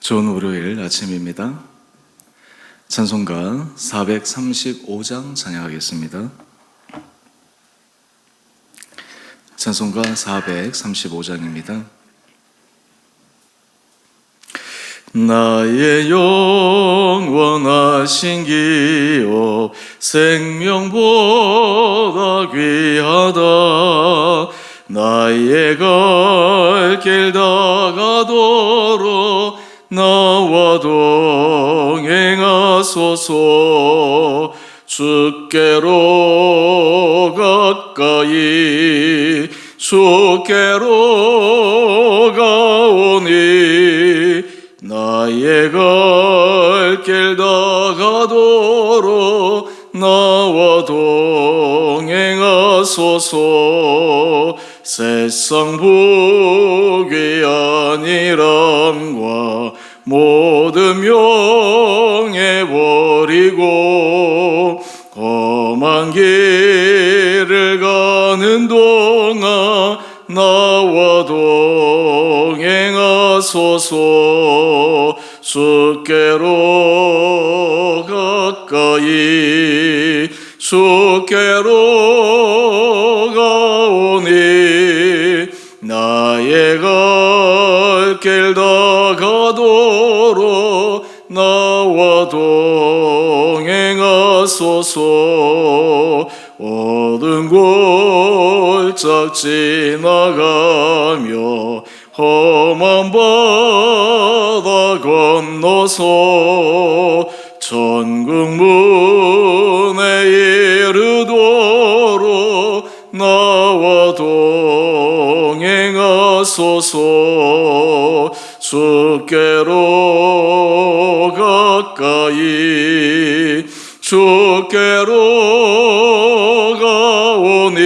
좋은 월요일 아침입니다. 찬송가 435장 찬양하겠습니다. 찬송가 435장입니다. 나의 영원하신 기업 생명보다 귀하다. 나의 갈 길 다가도록 나와 동행하소서. 주께로 가까이 주께로 가오니 나의 갈 길 다가도록 나와 동행하소서. 세상 복이 아니람과 모든 명예버리고 험한 길을 가는 동안 나와 동행하소서. 주께로 가까이 주께로 가오니 나의 갈 길 다가도록 나와 동행하소서. 어두운 골짝 지나가며 험한 바다 건너서 천국 문에 이르도록 나와 동행하소서. 주께로 가까이 주께로 가오니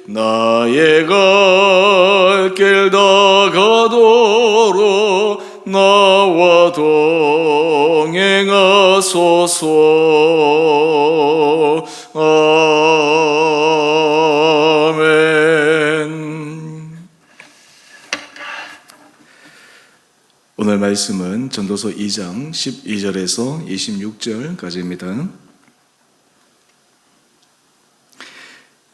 나의 갈 길 다가도록 나와 동행하소서. 아멘. 오늘 말씀은 전도서 2장 12절에서 26절까지입니다.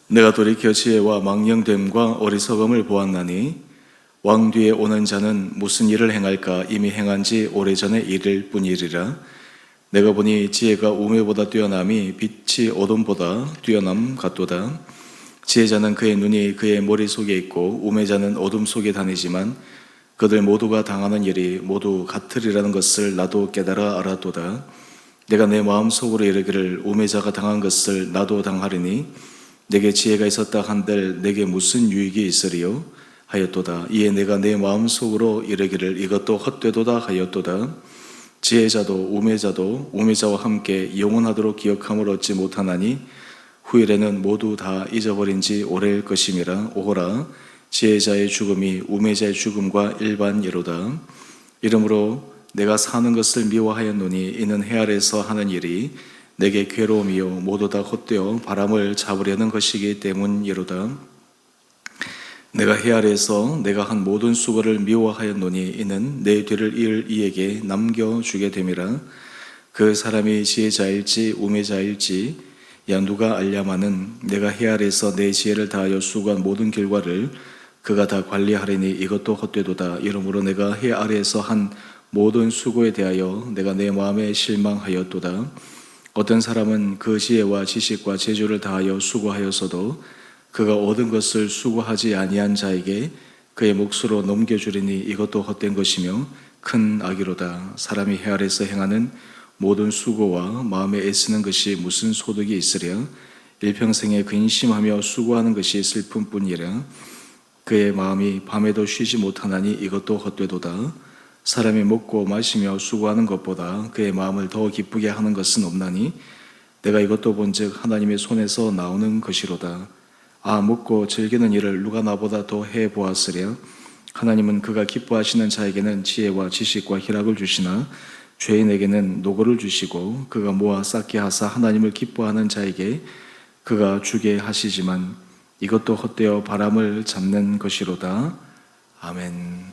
내가 돌이켜 지혜와 망령됨과 어리석음을 보았나니 왕 뒤에 오는 자는 무슨 일을 행할까 이미 행한 지 오래전의 일일 뿐이리라. 내가 보니 지혜가 우매보다 뛰어남이 빛이 어둠보다 뛰어남 같도다. 지혜자는 그의 눈이 그의 머릿속에 있고 우매자는 어둠 속에 다니지만 그들 모두가 당하는 일이 모두 같으리라는 것을 나도 깨달아 알았도다. 내가 내 마음속으로 이르기를 우매자가 당한 것을 나도 당하리니 내게 지혜가 있었다 한들 내게 무슨 유익이 있으리요 하였도다. 이에 내가 내 마음속으로 이르기를 이것도 헛되도다 하였도다. 지혜자도 우매자와 함께 영원하도록 기억함을 얻지 못하나니 후일에는 모두 다 잊어버린 지 오래일 것임이라. 오호라, 지혜자의 죽음이 우매자의 죽음과 일반이로다. 이러므로 내가 사는 것을 미워하였노니 이는 해 아래서 하는 일이 내게 괴로움이요 모두 다 헛되어 바람을 잡으려는 것이기 때문이로다. 내가 해 아래서 내가 한 모든 수고를 미워하였노니 이는 내 뒤를 이을 이에게 남겨주게 됨이라. 그 사람이 지혜자일지 우매자일지 야 누가 알랴마는 내가 해 아래서 내 지혜를 다하여 수고한 모든 결과를 그가 다 관리하리니 이것도 헛되도다. 이러므로 내가 해 아래에서 한 모든 수고에 대하여 내가 내 마음에 실망하였도다. 어떤 사람은 그 지혜와 지식과 재주를 다하여 수고하였어도 그가 얻은 것을 수고하지 아니한 자에게 그의 몫으로 넘겨주리니 이것도 헛된 것이며 큰 악이로다. 사람이 해 아래서 행하는 모든 수고와 마음에 애쓰는 것이 무슨 소득이 있으랴. 일평생에 근심하며 수고하는 것이 슬픔뿐이라. 그의 마음이 밤에도 쉬지 못하나니 이것도 헛되도다. 사람이 먹고 마시며 수고하는 것보다 그의 마음을 더 기쁘게 하는 것은 없나니 내가 이것도 본즉 하나님의 손에서 나오는 것이로다. 먹고 즐기는 일을 누가 나보다 더 해보았으랴. 하나님은 그가 기뻐하시는 자에게는 지혜와 지식과 희락을 주시나 죄인에게는 노고를 주시고 그가 모아 쌓게 하사 하나님을 기뻐하는 자에게 그가 주게 하시지만 이것도 헛되어 바람을 잡는 것이로다. 아멘.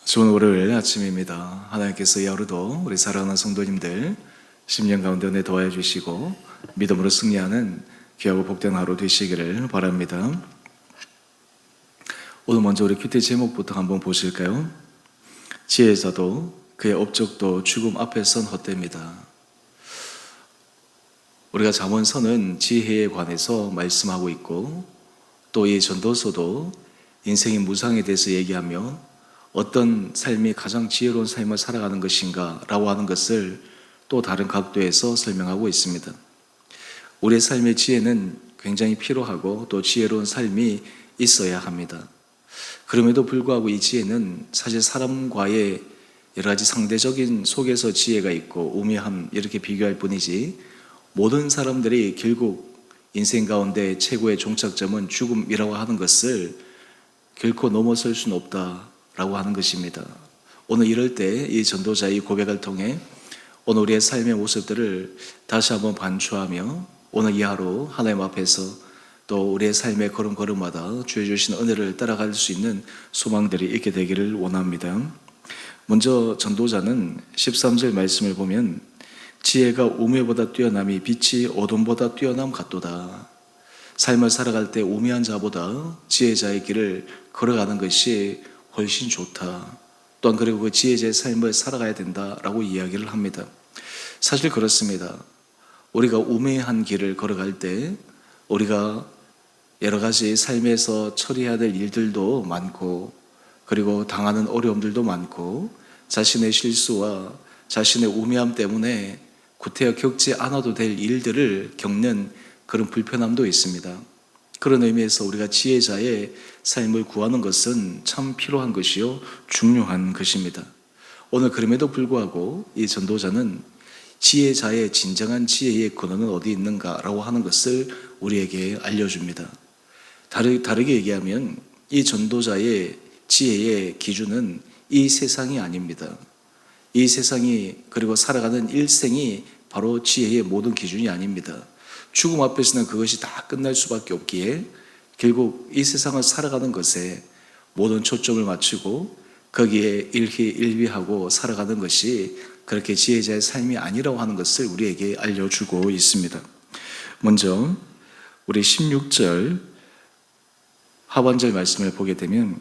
좋은 월요일 아침입니다. 하나님께서 이 하루도 우리 사랑하는 성도님들 심령 가운데 은혜 도와해 주시고 믿음으로 승리하는 귀하고 복된 하루 되시기를 바랍니다. 오늘 먼저 우리 큐티 제목부터 한번 보실까요? 지혜자도 그의 업적도 죽음 앞에 선 헛되입니다. 우리가 잠언서는 지혜에 관해서 말씀하고 있고 또 이 전도서도 인생의 무상에 대해서 얘기하며 어떤 삶이 가장 지혜로운 삶을 살아가는 것인가 라고 하는 것을 또 다른 각도에서 설명하고 있습니다. 우리의 삶의 지혜는 굉장히 필요하고 또 지혜로운 삶이 있어야 합니다. 그럼에도 불구하고 이 지혜는 사실 사람과의 여러 가지 상대적인 속에서 지혜가 있고 우매함 이렇게 비교할 뿐이지 모든 사람들이 결국 인생 가운데 최고의 종착점은 죽음이라고 하는 것을 결코 넘어설 수는 없다라고 하는 것입니다. 오늘 이럴 때 이 전도자의 고백을 통해 오늘 우리의 삶의 모습들을 다시 한번 반추하며 오늘 이 하루 하나님 앞에서 또 우리의 삶의 걸음걸음마다 주여 주신 은혜를 따라갈 수 있는 소망들이 있게 되기를 원합니다. 먼저 전도자는 13절 말씀을 보면 지혜가 우매보다 뛰어남이 빛이 어둠보다 뛰어남 같도다. 삶을 살아갈 때 우매한 자보다 지혜자의 길을 걸어가는 것이 훨씬 좋다. 또한 그리고 그 지혜자의 삶을 살아가야 된다라고 이야기를 합니다. 사실 그렇습니다. 우리가 우매한 길을 걸어갈 때 우리가 여러 가지 삶에서 처리해야 될 일들도 많고 그리고 당하는 어려움들도 많고 자신의 실수와 자신의 우매함 때문에 구태여 겪지 않아도 될 일들을 겪는 그런 불편함도 있습니다. 그런 의미에서 우리가 지혜자의 삶을 구하는 것은 참 필요한 것이요 중요한 것입니다. 오늘 그럼에도 불구하고 이 전도자는 지혜자의 진정한 지혜의 근원은 어디 있는가라고 하는 것을 우리에게 알려줍니다. 다르게 얘기하면 이 전도자의 지혜의 기준은 이 세상이 아닙니다. 이 세상이 그리고 살아가는 일생이 바로 지혜의 모든 기준이 아닙니다. 죽음 앞에서는 그것이 다 끝날 수밖에 없기에 결국 이 세상을 살아가는 것에 모든 초점을 맞추고 거기에 일희일비하고 살아가는 것이 그렇게 지혜자의 삶이 아니라고 하는 것을 우리에게 알려주고 있습니다. 먼저 우리 16절 하반절 말씀을 보게 되면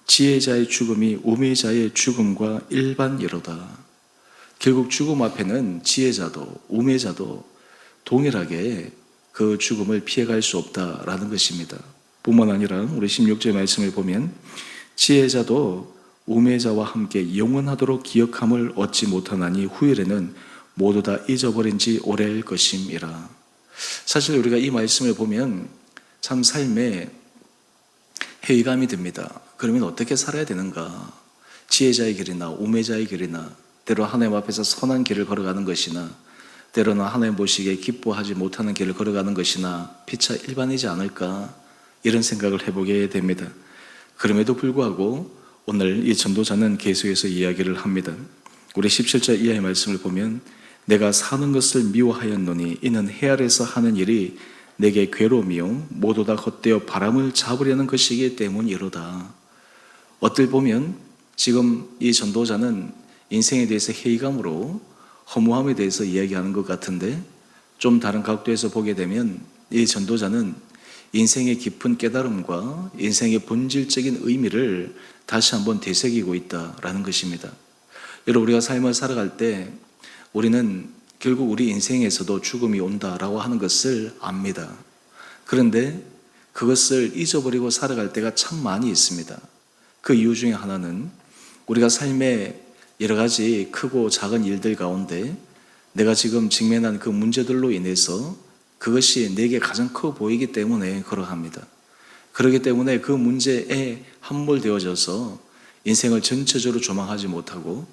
지혜자의 죽음이 우매자의 죽음과 일반이로다. 결국 죽음 앞에는 지혜자도 우매자도 동일하게 그 죽음을 피해갈 수 없다라는 것입니다. 뿐만 아니라 우리 16절 말씀을 보면 지혜자도 우매자와 함께 영원하도록 기억함을 얻지 못하나니 후일에는 모두 다 잊어버린 지 오래일 것임이라. 사실 우리가 이 말씀을 보면 참 삶에 회의감이 듭니다. 그러면 어떻게 살아야 되는가? 지혜자의 길이나 우매자의 길이나 때로 하나님 앞에서 선한 길을 걸어가는 것이나 때로는 하나님 보시기에 기뻐하지 못하는 길을 걸어가는 것이나 피차 일반이지 않을까 이런 생각을 해보게 됩니다. 그럼에도 불구하고 오늘 이 전도자는 계속해서 이야기를 합니다. 우리 17절 이하의 말씀을 보면 내가 사는 것을 미워하였노니 이는 해 아래서 하는 일이 내게 괴로움이요 모두 다 헛되어 바람을 잡으려는 것이기 때문이로다. 어떨 보면 지금 이 전도자는 인생에 대해서 회의감으로 허무함에 대해서 이야기하는 것 같은데 좀 다른 각도에서 보게 되면 이 전도자는 인생의 깊은 깨달음과 인생의 본질적인 의미를 다시 한번 되새기고 있다라는 것입니다. 여러분 우리가 삶을 살아갈 때 우리는 결국 우리 인생에서도 죽음이 온다라고 하는 것을 압니다. 그런데 그것을 잊어버리고 살아갈 때가 참 많이 있습니다. 그 이유 중에 하나는 우리가 삶의 여러 가지 크고 작은 일들 가운데 내가 지금 직면한 그 문제들로 인해서 그것이 내게 가장 커 보이기 때문에 그러합니다. 그렇기 때문에 그 문제에 함몰되어져서 인생을 전체적으로 조망하지 못하고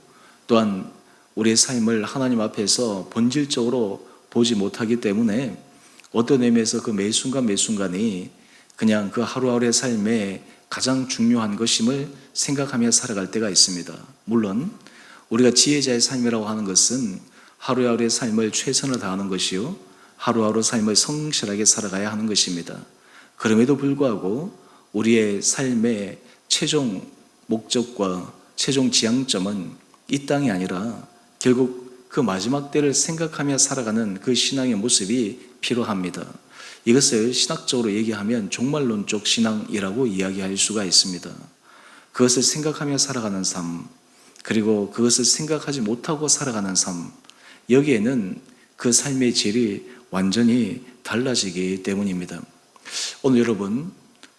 또한 우리의 삶을 하나님 앞에서 본질적으로 보지 못하기 때문에 어떤 의미에서 그 매 순간 매 순간이 그냥 그 하루하루의 삶에 가장 중요한 것임을 생각하며 살아갈 때가 있습니다. 물론 우리가 지혜자의 삶이라고 하는 것은 하루하루의 삶을 최선을 다하는 것이요 하루하루 삶을 성실하게 살아가야 하는 것입니다. 그럼에도 불구하고 우리의 삶의 최종 목적과 최종 지향점은 이 땅이 아니라 결국 그 마지막 때를 생각하며 살아가는 그 신앙의 모습이 필요합니다. 이것을 신학적으로 얘기하면 종말론적 신앙이라고 이야기할 수가 있습니다. 그것을 생각하며 살아가는 삶, 그리고 그것을 생각하지 못하고 살아가는 삶, 여기에는 그 삶의 질이 완전히 달라지기 때문입니다. 오늘 여러분,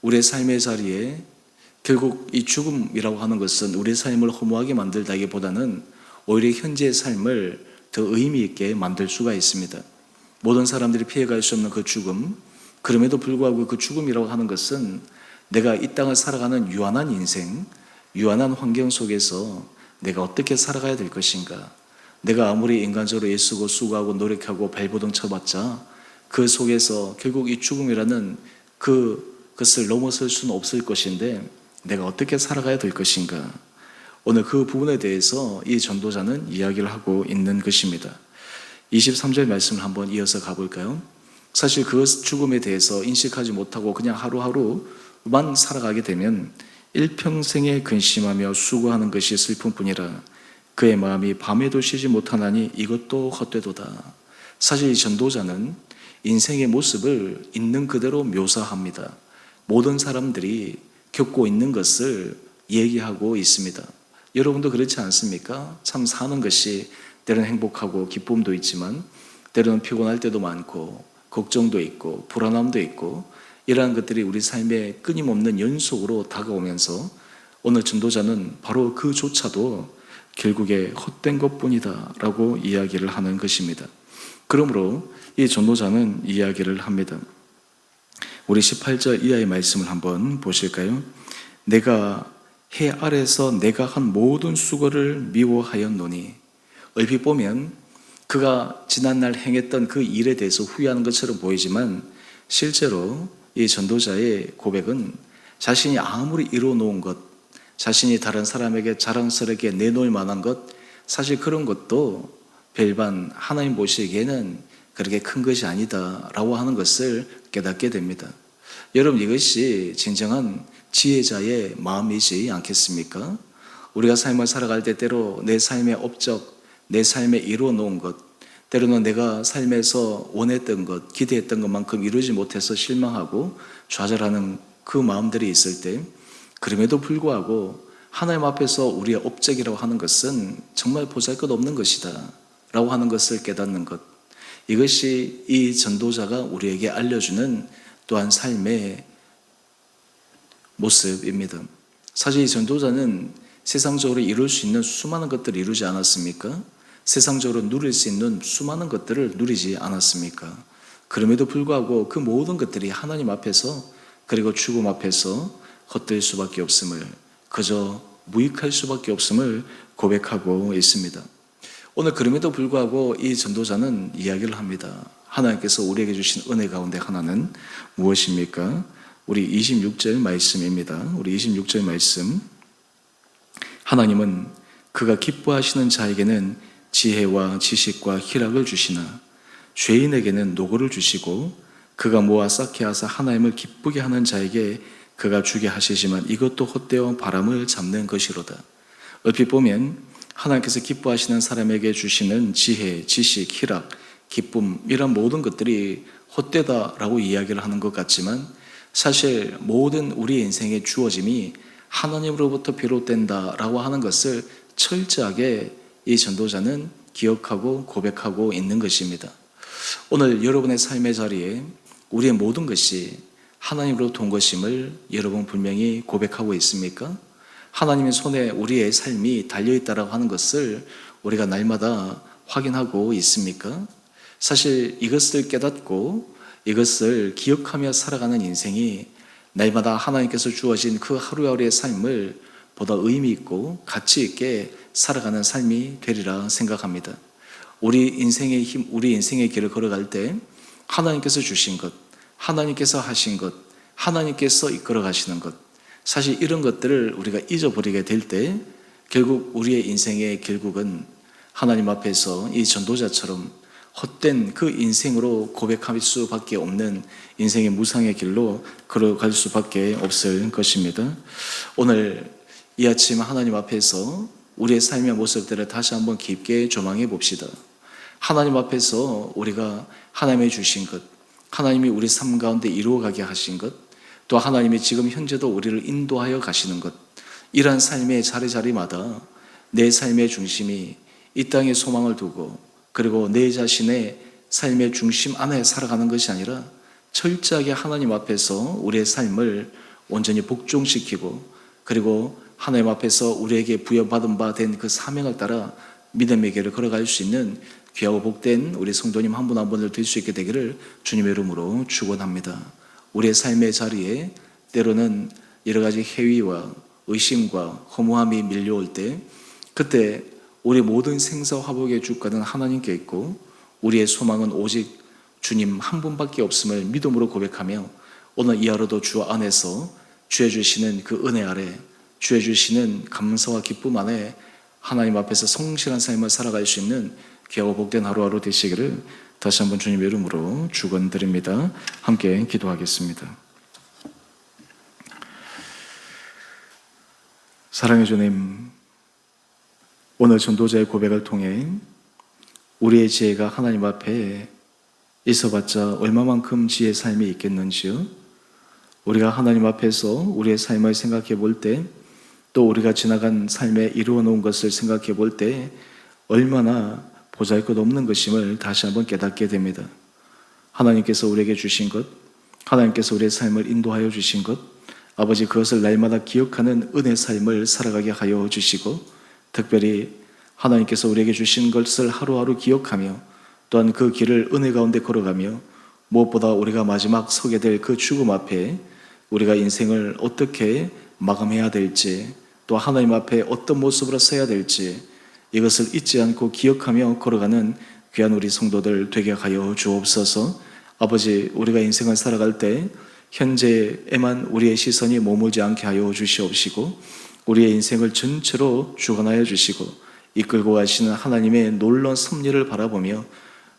우리의 삶의 자리에 결국 이 죽음이라고 하는 것은 우리의 삶을 허무하게 만들다기보다는 오히려 현재의 삶을 더 의미 있게 만들 수가 있습니다. 모든 사람들이 피해갈 수 없는 그 죽음, 그럼에도 불구하고 그 죽음이라고 하는 것은 내가 이 땅을 살아가는 유한한 인생, 유한한 환경 속에서 내가 어떻게 살아가야 될 것인가, 내가 아무리 인간적으로 애쓰고 수고하고 노력하고 발버둥 쳐봤자 그 속에서 결국 이 죽음이라는 그것을 넘어설 수는 없을 것인데 내가 어떻게 살아가야 될 것인가, 오늘 그 부분에 대해서 이 전도자는 이야기를 하고 있는 것입니다. 23절 말씀을 한번 이어서 가볼까요? 사실 그 죽음에 대해서 인식하지 못하고 그냥 하루하루만 살아가게 되면 일평생에 근심하며 수고하는 것이 슬픔뿐이라 그의 마음이 밤에도 쉬지 못하나니 이것도 헛되도다. 사실 이 전도자는 인생의 모습을 있는 그대로 묘사합니다. 모든 사람들이 겪고 있는 것을 얘기하고 있습니다. 여러분도 그렇지 않습니까? 참 사는 것이 때로는 행복하고 기쁨도 있지만 때로는 피곤할 때도 많고 걱정도 있고 불안함도 있고 이러한 것들이 우리 삶에 끊임없는 연속으로 다가오면서 오늘 전도자는 바로 그조차도 결국에 헛된 것뿐이다 라고 이야기를 하는 것입니다. 그러므로 이 전도자는 이야기를 합니다. 우리 18절 이하의 말씀을 한번 보실까요? 내가 해 아래서 내가 한 모든 수고를 미워하였노니, 얼핏 보면 그가 지난날 행했던 그 일에 대해서 후회하는 것처럼 보이지만 실제로 이 전도자의 고백은 자신이 아무리 이뤄놓은 것, 자신이 다른 사람에게 자랑스럽게 내놓을 만한 것, 사실 그런 것도 별반 하나님 보시기에는 그렇게 큰 것이 아니다라고 하는 것을 깨닫게 됩니다. 여러분, 이것이 진정한 지혜자의 마음이지 않겠습니까? 우리가 삶을 살아갈 때 때로 내 삶의 업적, 내 삶에 이루어놓은 것, 때로는 내가 삶에서 원했던 것, 기대했던 것만큼 이루지 못해서 실망하고 좌절하는 그 마음들이 있을 때, 그럼에도 불구하고 하나님 앞에서 우리의 업적이라고 하는 것은 정말 보잘것없는 것이다 라고 하는 것을 깨닫는 것, 이것이 이 전도자가 우리에게 알려주는 또한 삶의 모습입니다. 사실 이 전도자는 세상적으로 이룰 수 있는 수많은 것들을 이루지 않았습니까? 세상적으로 누릴 수 있는 수많은 것들을 누리지 않았습니까? 그럼에도 불구하고 그 모든 것들이 하나님 앞에서 그리고 죽음 앞에서 헛될 수밖에 없음을, 그저 무익할 수밖에 없음을 고백하고 있습니다. 오늘 그럼에도 불구하고 이 전도자는 이야기를 합니다. 하나님께서 우리에게 주신 은혜 가운데 하나는 무엇입니까? 우리 26절 말씀입니다. 우리 26절 말씀. 하나님은 그가 기뻐하시는 자에게는 지혜와 지식과 희락을 주시나 죄인에게는 노고를 주시고 그가 모아 쌓게 하사 하나님을 기쁘게 하는 자에게 그가 주게 하시지만 이것도 헛되어 바람을 잡는 것이로다. 얼핏 보면 하나님께서 기뻐하시는 사람에게 주시는 지혜, 지식, 희락, 기쁨, 이런 모든 것들이 헛되다라고 이야기를 하는 것 같지만 사실 모든 우리 인생의 주어짐이 하나님으로부터 비롯된다라고 하는 것을 철저하게 이 전도자는 기억하고 고백하고 있는 것입니다. 오늘 여러분의 삶의 자리에 우리의 모든 것이 하나님으로부터 온 것임을 여러분 분명히 고백하고 있습니까? 하나님의 손에 우리의 삶이 달려있다라고 하는 것을 우리가 날마다 확인하고 있습니까? 사실 이것을 깨닫고 이것을 기억하며 살아가는 인생이 날마다 하나님께서 주어진 그 하루하루의 삶을 보다 의미 있고 가치 있게 살아가는 삶이 되리라 생각합니다. 우리 인생의 힘, 우리 인생의 길을 걸어갈 때 하나님께서 주신 것, 하나님께서 하신 것, 하나님께서 이끌어 가시는 것, 사실 이런 것들을 우리가 잊어버리게 될 때 결국 우리의 인생의 결국은 하나님 앞에서 이 전도자처럼 헛된 그 인생으로 고백할 수밖에 없는 인생의 무상의 길로 걸어갈 수밖에 없을 것입니다. 오늘 이 아침 하나님 앞에서 우리의 삶의 모습들을 다시 한번 깊게 조망해 봅시다. 하나님 앞에서 우리가 하나님이 주신 것, 하나님이 우리 삶 가운데 이루어가게 하신 것, 또 하나님이 지금 현재도 우리를 인도하여 가시는 것, 이러한 삶의 자리자리마다 내 삶의 중심이 이 땅에 소망을 두고, 그리고 내 자신의 삶의 중심 안에 살아가는 것이 아니라 철저하게 하나님 앞에서 우리의 삶을 온전히 복종시키고, 그리고 하나님 앞에서 우리에게 부여받은 바 된 그 사명을 따라 믿음의 길을 걸어갈 수 있는 귀하고 복된 우리 성도님 한 분 한 분을 될 수 있게 되기를 주님의 이름으로 축원합니다. 우리의 삶의 자리에 때로는 여러 가지 해위와 의심과 허무함이 밀려올 때, 그때 우리 모든 생사화복의 주권은 하나님께 있고 우리의 소망은 오직 주님 한 분밖에 없음을 믿음으로 고백하며, 오늘 이 하루도 주 안에서 주의 주시는 그 은혜 아래, 주의 주시는 감사와 기쁨 안에 하나님 앞에서 성실한 삶을 살아갈 수 있는 귀하고 복된 하루하루 되시기를 다시 한번 주님의 이름으로 축원드립니다. 함께 기도하겠습니다. 사랑의 주님, 오늘 전도자의 고백을 통해 우리의 지혜가 하나님 앞에 있어봤자 얼마만큼 지혜의 삶이 있겠는지요? 우리가 하나님 앞에서 우리의 삶을 생각해 볼 때, 또 우리가 지나간 삶에 이루어 놓은 것을 생각해 볼 때 얼마나 보잘것없는 것임을 다시 한번 깨닫게 됩니다. 하나님께서 우리에게 주신 것, 하나님께서 우리의 삶을 인도하여 주신 것, 아버지, 그것을 날마다 기억하는 은혜 삶을 살아가게 하여 주시고, 특별히 하나님께서 우리에게 주신 것을 하루하루 기억하며 또한 그 길을 은혜 가운데 걸어가며, 무엇보다 우리가 마지막 서게 될 그 죽음 앞에 우리가 인생을 어떻게 마감해야 될지, 또 하나님 앞에 어떤 모습으로 서야 될지, 이것을 잊지 않고 기억하며 걸어가는 귀한 우리 성도들 되게 하여 주옵소서. 아버지, 우리가 인생을 살아갈 때 현재에만 우리의 시선이 머물지 않게 하여 주시옵시고, 우리의 인생을 전체로 주관하여 주시고 이끌고 가시는 하나님의 놀라운 섭리를 바라보며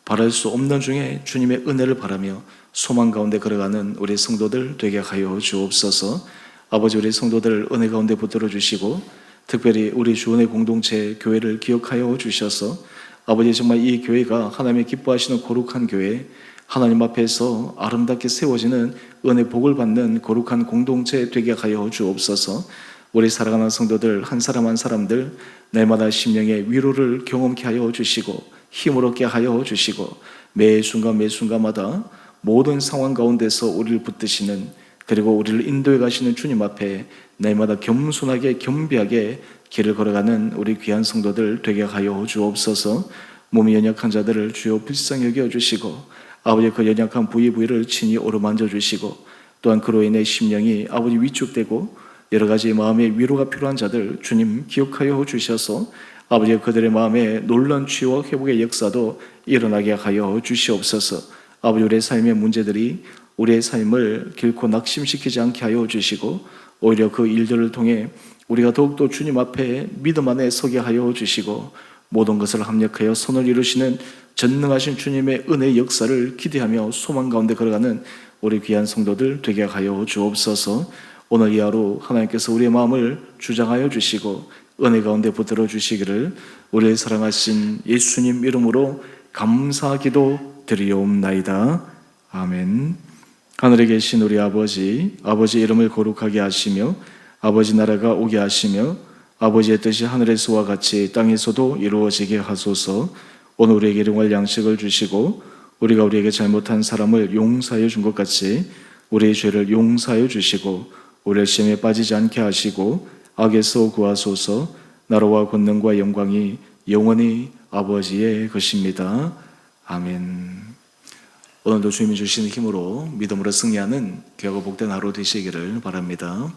바랄 수 없는 중에 주님의 은혜를 바라며 소망 가운데 걸어가는 우리 성도들 되게 하여 주옵소서. 아버지, 우리 성도들 은혜 가운데 붙들어 주시고, 특별히 우리 주원의 공동체 교회를 기억하여 주셔서 아버지, 정말 이 교회가 하나님의 기뻐하시는 거룩한 교회, 하나님 앞에서 아름답게 세워지는 은혜 복을 받는 거룩한 공동체 되게 하여 주옵소서. 우리 사랑하는 성도들 한 사람 한 사람들 날마다 심령의 위로를 경험케 하여 주시고 힘을 얻게 하여 주시고, 매 순간 매 순간마다 모든 상황 가운데서 우리를 붙드시는, 그리고 우리를 인도해 가시는 주님 앞에 날마다 겸손하게 겸비하게 길을 걸어가는 우리 귀한 성도들 되게 하여 주옵소서. 몸이 연약한 자들을 주여 불쌍히 여겨 주시고, 아버지, 그 연약한 부위를 친히 어루만져 주시고, 또한 그로 인해 심령이 아버지 위축되고 여러 가지 마음의 위로가 필요한 자들 주님 기억하여 주셔서 아버지, 그들의 마음에 놀라운 치유와 회복의 역사도 일어나게 하여 주시옵소서. 아버지, 우리의 삶의 문제들이 우리의 삶을 결코 낙심시키지 않게 하여 주시고, 오히려 그 일들을 통해 우리가 더욱더 주님 앞에 믿음 안에 서게 하여 주시고, 모든 것을 합력하여 선을 이루시는 전능하신 주님의 은혜의 역사를 기대하며 소망 가운데 걸어가는 우리 귀한 성도들 되게 하여 주옵소서. 오늘 이 하루 하나님께서 우리의 마음을 주장하여 주시고 은혜 가운데 붙들어 주시기를 우리의 사랑하신 예수님 이름으로 감사기도 드리옵나이다. 아멘. 하늘에 계신 우리 아버지, 아버지 이름을 거룩하게 하시며 아버지 나라가 오게 하시며 아버지의 뜻이 하늘에서와 같이 땅에서도 이루어지게 하소서. 오늘 우리에게 일용할 양식을 주시고 우리가 우리에게 잘못한 사람을 용서하여 준 것 같이 우리의 죄를 용서하여 주시고 우리를 시험에 빠지지 않게 하시고 악에서 구하소서. 나라와 권능과 영광이 영원히 아버지의 것입니다. 아멘. 오늘도 주님이 주시는 힘으로 믿음으로 승리하는 귀하고 복된 하루 되시기를 바랍니다.